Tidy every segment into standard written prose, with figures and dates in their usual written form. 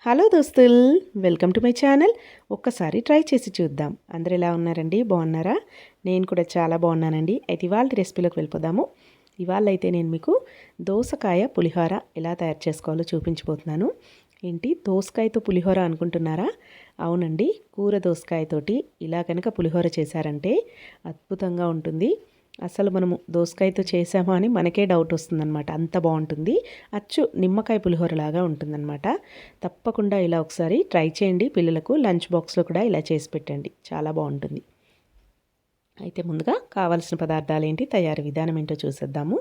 Hello దోస్తుల్, welcome to my channel. ఒక్కసారి try చేసి చూద్దాం. అందరు ఎలా ఉన్నారండి? బాగున్నారా? నేను కూడా చాలా బాగున్నానండి. అయితే ఇవాళ రెసిపీలోకి వెళ్ళిపోదాము. ఇవాళ అయితే నేను మీకు దోసకాయ పులిహోర ఎలా తయారు చేసుకోవాలో చూపించబోతున్నాను. ఏంటి దోసకాయతో పులిహోర అనుకుంటున్నారా? అవునండి, కూర దోసకాయతోటి ఇలా కనుక పులిహోర చేశారంటే అద్భుతంగా ఉంటుంది. అసలు మనము దోసకాయతో చేసామా అని మనకే డౌట్ వస్తుందన్నమాట. అంత బాగుంటుంది. అచ్చు నిమ్మకాయ పులిహోరలాగా ఉంటుందన్నమాట. తప్పకుండా ఇలా ఒకసారి ట్రై చేయండి. పిల్లలకు లంచ్ బాక్స్లో కూడా ఇలా చేసి పెట్టండి, చాలా బాగుంటుంది. అయితే ముందుగా కావాల్సిన పదార్థాలు ఏంటి, తయారీ విధానం ఏంటో చూసేద్దాము.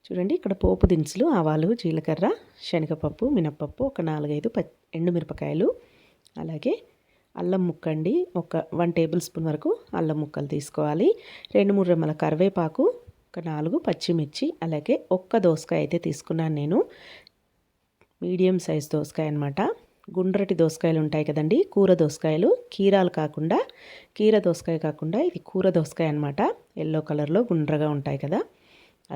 చూడండి, ఇక్కడ పోపు దినుసులు ఆవాలు, జీలకర్ర, శనగపప్పు, మినప్పప్పు, ఒక 4-5 ఎండుమిరపకాయలు, అలాగే అల్లం ముక్క అండి, ఒక 1 టేబుల్ స్పూన్ వరకు అల్లం ముక్కలు తీసుకోవాలి. 2-3 రెమ్మల కరివేపాకు, ఒక 4 పచ్చిమిర్చి, అలాగే ఒక్క దోసకాయ అయితే తీసుకున్నాను నేను. మీడియం సైజ్ దోసకాయ అనమాట. గుండ్రటి దోసకాయలు ఉంటాయి కదండి, కూర దోసకాయలు, కీర దోసకాయ కాకుండా ఇది కూర దోసకాయ అనమాట. ఎల్లో కలర్లో గుండ్రగా ఉంటాయి కదా,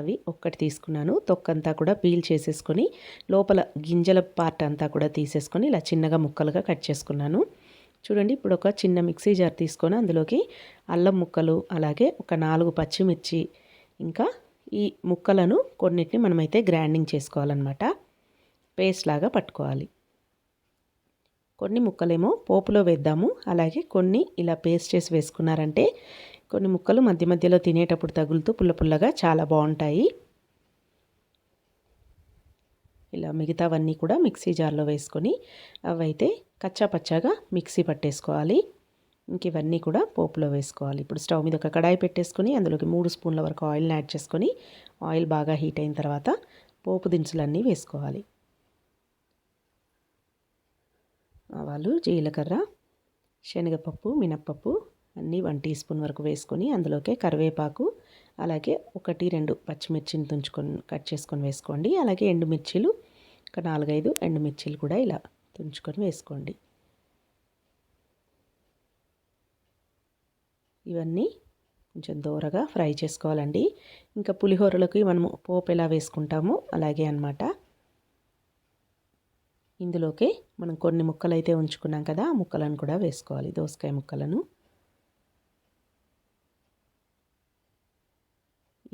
అవి ఒక్కటి తీసుకున్నాను. తొక్కంతా కూడా పీల్ చేసేసుకొని లోపల గింజల పార్ట్ అంతా కూడా తీసేసుకొని ఇలా చిన్నగా ముక్కలుగా కట్ చేసుకున్నాను. చూడండి, ఇప్పుడు ఒక చిన్న మిక్సీ జార్ తీసుకొని అందులోకి అల్లం ముక్కలు, అలాగే ఒక 4 పచ్చిమిర్చి, ఇంకా ఈ ముక్కలను కొన్నిటిని మనమైతే గ్రైండింగ్ చేసుకోవాలన్నమాట. పేస్ట్ లాగా పట్టుకోవాలి. కొన్ని ముక్కలేమో పోపులో వేద్దాము, అలాగే కొన్ని ఇలా పేస్ట్ చేసి వేసుకున్నారంటే కొన్ని ముక్కలు మధ్య మధ్యలో తినేటప్పుడు తగులుతూ పుల్ల పుల్లగా చాలా బాగుంటాయి. ఇలా మిగతావన్నీ కూడా మిక్సీ జార్లో వేసుకొని అవైతే కచ్చా పచ్చాగా మిక్సీ పట్టేసుకోవాలి. ఇంక ఇవన్నీ కూడా పోపులో వేసుకోవాలి. ఇప్పుడు స్టవ్ మీద ఒక కడాయి పెట్టేసుకొని అందులోకి 3 స్పూన్ల వరకు ఆయిల్ని యాడ్ చేసుకొని ఆయిల్ బాగా హీట్ అయిన తర్వాత పోపు దినుసులన్నీ వేసుకోవాలి. ఆవాలు, జీలకర్ర, శనగపప్పు, మినప్పప్పు అన్నీ 1 టీ స్పూన్ వరకు వేసుకొని అందులోకే కరివేపాకు, అలాగే 1-2 పచ్చిమిర్చిని కట్ చేసుకొని వేసుకోండి. అలాగే ఎండుమిర్చీలు ఒక 4-5 ఎండుమిర్చీలు కూడా ఇలా తుంచుకొని వేసుకోండి. ఇవన్నీ కొంచెం దోరగా ఫ్రై చేసుకోవాలండి. ఇంకా పులిహోరలోకి మనము పోపు ఎలా వేసుకుంటామో అలాగే అన్నమాట. ఇందులోకి మనం కొన్ని ముక్కలు అయితే ఉంచుకున్నాం కదా, ఆ ముక్కలను కూడా వేసుకోవాలి, దోసకాయ ముక్కలను.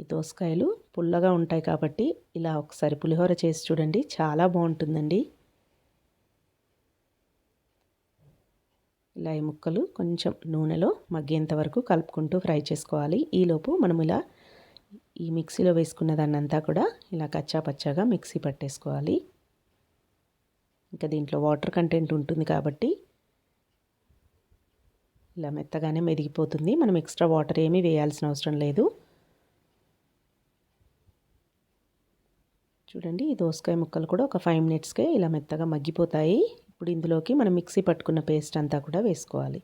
ఈ దోసకాయలు పుల్లగా ఉంటాయి కాబట్టి ఇలా ఒకసారి పులిహోర చేసి చూడండి, చాలా బాగుంటుందండి. ఇలా ఈ ముక్కలు కొంచెం నూనెలో మగ్గేంత వరకు కలుపుకుంటూ ఫ్రై చేసుకోవాలి. ఈలోపు మనం ఇలా ఈ మిక్సీలో వేసుకున్న దాన్నంతా కూడా ఇలా కచ్చా పచ్చాగా మిక్సీ పట్టేసుకోవాలి. ఇంకా దీంట్లో వాటర్ కంటెంట్ ఉంటుంది కాబట్టి ఇలా మెత్తగానే మెదిగిపోతుంది. మనం ఎక్స్ట్రా వాటర్ ఏమీ వేయాల్సిన అవసరం లేదు. చూడండి, ఈ దోసకాయ ముక్కలు కూడా ఒక 5 మినిట్స్కే ఇలా మెత్తగా మగ్గిపోతాయి. ఇప్పుడు ఇందులోకి మనం మిక్సీ పట్టుకున్న పేస్ట్ అంతా కూడా వేసుకోవాలి.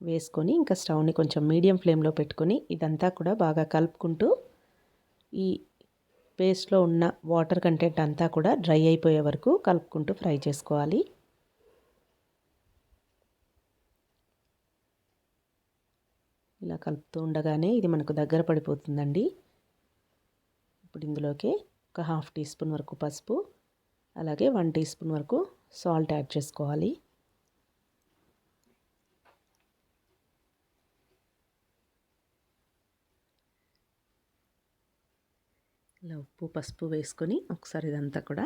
వేసుకొని ఇంకా స్టవ్ని కొంచెం మీడియం ఫ్లేమ్లో పెట్టుకొని ఇదంతా కూడా బాగా కలుపుకుంటూ ఈ పేస్ట్లో ఉన్న వాటర్ కంటెంట్ అంతా కూడా డ్రై అయిపోయే వరకు కలుపుకుంటూ ఫ్రై చేసుకోవాలి. ఇలా కలుపుతూ ఉండగానే ఇది మనకు దగ్గర పడిపోతుందండి. ఇప్పుడు ఇందులోకి ఒక 1/2 టీ స్పూన్ వరకు పసుపు, అలాగే 1 టీ స్పూన్ వరకు సాల్ట్ యాడ్ చేసుకోవాలి. ఇలా ఉప్పు, పసుపు వేసుకొని ఒకసారి ఇదంతా కూడా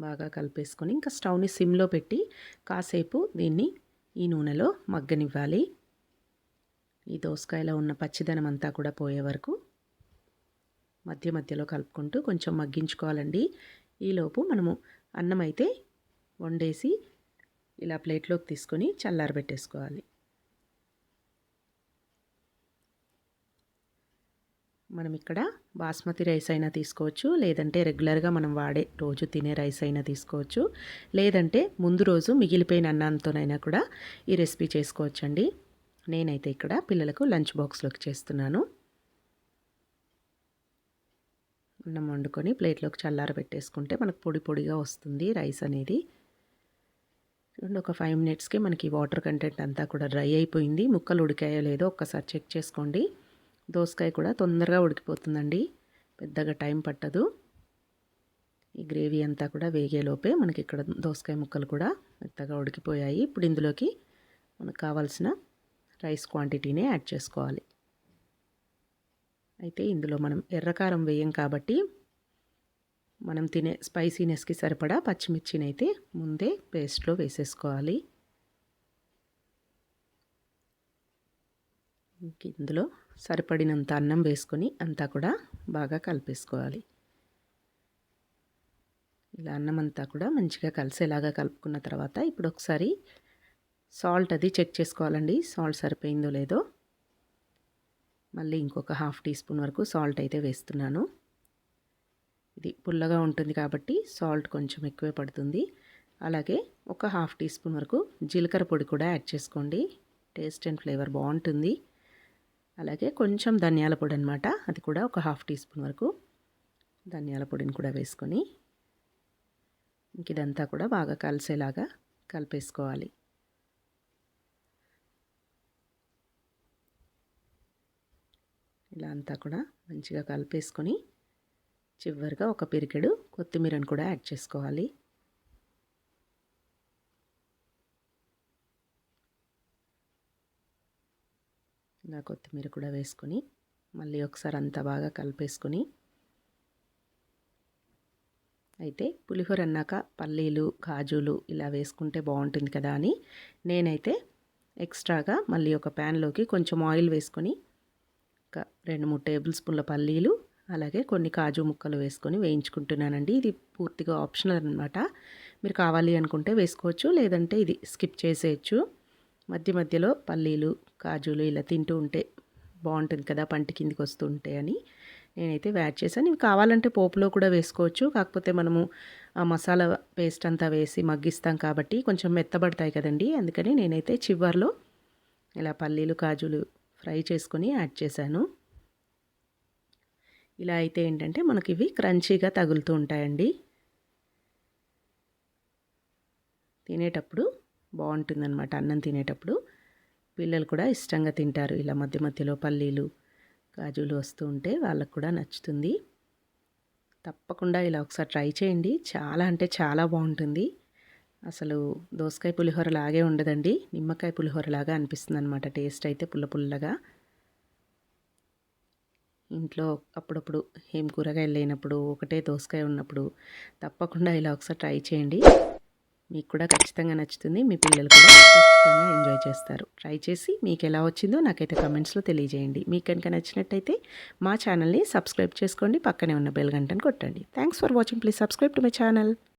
బాగా కలిపేసుకొని ఇంకా స్టవ్ని సిమ్లో పెట్టి కాసేపు దీన్ని ఈ నూనెలో మగ్గనివ్వాలి. ఈ దోసకాయలో ఉన్న పచ్చిదనం అంతా కూడా పోయే వరకు మధ్య మధ్యలో కలుపుకుంటూ కొంచెం మగ్గించుకోవాలండి. ఈలోపు మనము అన్నం అయితే వండేసి ఇలా ప్లేట్లోకి తీసుకొని చల్లారబెట్టేసుకోవాలి. మనం ఇక్కడ బాస్మతి రైస్ అయినా తీసుకోవచ్చు, లేదంటే రెగ్యులర్గా మనం వాడే రోజు తినే రైస్ అయినా తీసుకోవచ్చు, లేదంటే ముందు రోజు మిగిలిపోయిన అన్నంతోనైనా కూడా ఈ రెసిపీ చేసుకోవచ్చండి. నేనైతే ఇక్కడ పిల్లలకు లంచ్ బాక్స్లోకి చేస్తున్నాను. అన్నం వండుకొని ప్లేట్లోకి చల్లారబెట్టేసుకుంటే మనకు పొడి పొడిగా వస్తుంది రైస్ అనేది. చూడండి, ఒక 5 మినిట్స్కే మనకి వాటర్ కంటెంట్ అంతా కూడా డ్రై అయిపోయింది. ముక్కలు ఉడికాయో లేదో ఒక్కసారి చెక్ చేసుకోండి. దోసకాయ కూడా తొందరగా ఉడికిపోతుందండి, పెద్దగా టైం పట్టదు. ఈ గ్రేవీ అంతా కూడా వేగేలోపే మనకి ఇక్కడ దోసకాయ ముక్కలు కూడా మెత్తగా ఉడికిపోయాయి. ఇప్పుడు ఇందులోకి మనకు కావాల్సిన రైస్ క్వాంటిటీనే యాడ్ చేసుకోవాలి. అయితే ఇందులో మనం ఎర్రకారం వేయం కాబట్టి మనం తినే స్పైసీనెస్కి సరిపడా పచ్చిమిర్చిని అయితే ముందే పేస్ట్లో వేసేసుకోవాలి. ఇందులో సరిపడినంత అన్నం వేసుకొని అంతా కూడా బాగా కలిపేసుకోవాలి. ఇలా అన్నం అంతా కూడా మంచిగా కలిసేలాగా కలుపుకున్న తర్వాత ఇప్పుడు ఒకసారి సాల్ట్ అది చెక్ చేసుకోవాలండి. సాల్ట్ సరిపోయిందో లేదో. మళ్ళీ ఇంకొక హాఫ్ టీ స్పూన్ వరకు సాల్ట్ అయితే వేస్తున్నాను. ఇది పుల్లగా ఉంటుంది కాబట్టి సాల్ట్ కొంచెం ఎక్కువే పడుతుంది. అలాగే ఒక హాఫ్ టీ స్పూన్ వరకు జీలకర్ర పొడి కూడా యాడ్ చేసుకోండి. టేస్ట్ అండ్ ఫ్లేవర్ బాగుంటుంది. అలాగే కొంచెం ధనియాల పొడి అనమాట, అది కూడా ఒక హాఫ్ టీ స్పూన్ వరకు ధనియాల పొడిని కూడా వేసుకొని ఇంక ఇదంతా కూడా బాగా కలిసేలాగా కలిపేసుకోవాలి. ఇలా అంతా కూడా మంచిగా కలిపేసుకొని చివరిగా ఒక పిరికెడు కొత్తిమీరను కూడా యాడ్ చేసుకోవాలి. ఇలా కొత్తిమీర కూడా వేసుకొని మళ్ళీ ఒకసారి అంతా బాగా కలిపేసుకొని, అయితే పులిహోర అన్నాక పల్లీలు కాజులు ఇలా వేసుకుంటే బాగుంటుంది కదా అని నేనైతే ఎక్స్ట్రాగా మళ్ళీ ఒక ప్యాన్లోకి కొంచెం ఆయిల్ వేసుకొని ఒక 2-3 టేబుల్ స్పూన్ల పల్లీలు అలాగే కొన్ని కాజు ముక్కలు వేసుకొని వేయించుకుంటున్నానండి. ఇది పూర్తిగా ఆప్షనల్ అనమాట. మీరు కావాలి అనుకుంటే వేసుకోవచ్చు, లేదంటే ఇది స్కిప్ చేసేయచ్చు. మధ్య మధ్యలో పల్లీలు కాజులు ఇలా తింటూ ఉంటే బాగుంటుంది కదా, పంటి కిందికి వస్తూ ఉంటే అని నేనైతే యాడ్ చేశాను. ఇవి కావాలంటే పోపులో కూడా వేసుకోవచ్చు, కాకపోతే మనము ఆ మసాలా పేస్ట్ అంతా వేసి మగ్గిస్తాం కాబట్టి కొంచెం మెత్తబడతాయి కదండి. అందుకని నేనైతే చివర్లో ఇలా పల్లీలు కాజులు ఫ్రై చేసుకొని యాడ్ చేశాను. ఇలా అయితే ఏంటంటే మనకి ఇవి క్రంచీగా తగులుతూ ఉంటాయండి. తినేటప్పుడు బాగుంటుందన్నమాట. అన్నం తినేటప్పుడు పిల్లలు కూడా ఇష్టంగా తింటారు. ఇలా మధ్య మధ్యలో పల్లీలు కాజులు వస్తూ ఉంటే వాళ్ళకు కూడా నచ్చుతుంది. తప్పకుండా ఇలా ఒకసారి ట్రై చేయండి. చాలా అంటే చాలా బాగుంటుంది. అసలు దోసకాయ పులిహోర లాగే ఉండదండి, నిమ్మకాయ పులిహోర లాగా అనిపిస్తుంది అనమాట. టేస్ట్ అయితే పుల్ల పుల్లగా. ఇంట్లో అప్పుడప్పుడు ఏం కూరగాయలు లేనప్పుడు ఒకటే దోసకాయ ఉన్నప్పుడు తప్పకుండా ఇలా ఒకసారి ట్రై చేయండి. మీకు కూడా ఖచ్చితంగా నచ్చుతుంది. మీ పిల్లలు కూడా ఖచ్చితంగా ఎంజాయ్ చేస్తారు. ట్రై చేసి మీకు ఎలా వచ్చిందో నాకైతే కమెంట్స్లో తెలియజేయండి. మీకు కనుక నచ్చినట్టయితే మా ఛానల్ని సబ్స్క్రైబ్ చేసుకోండి. పక్కనే ఉన్న బెల్ గంటను కొట్టండి. Thanks for watching. Please subscribe to my channel.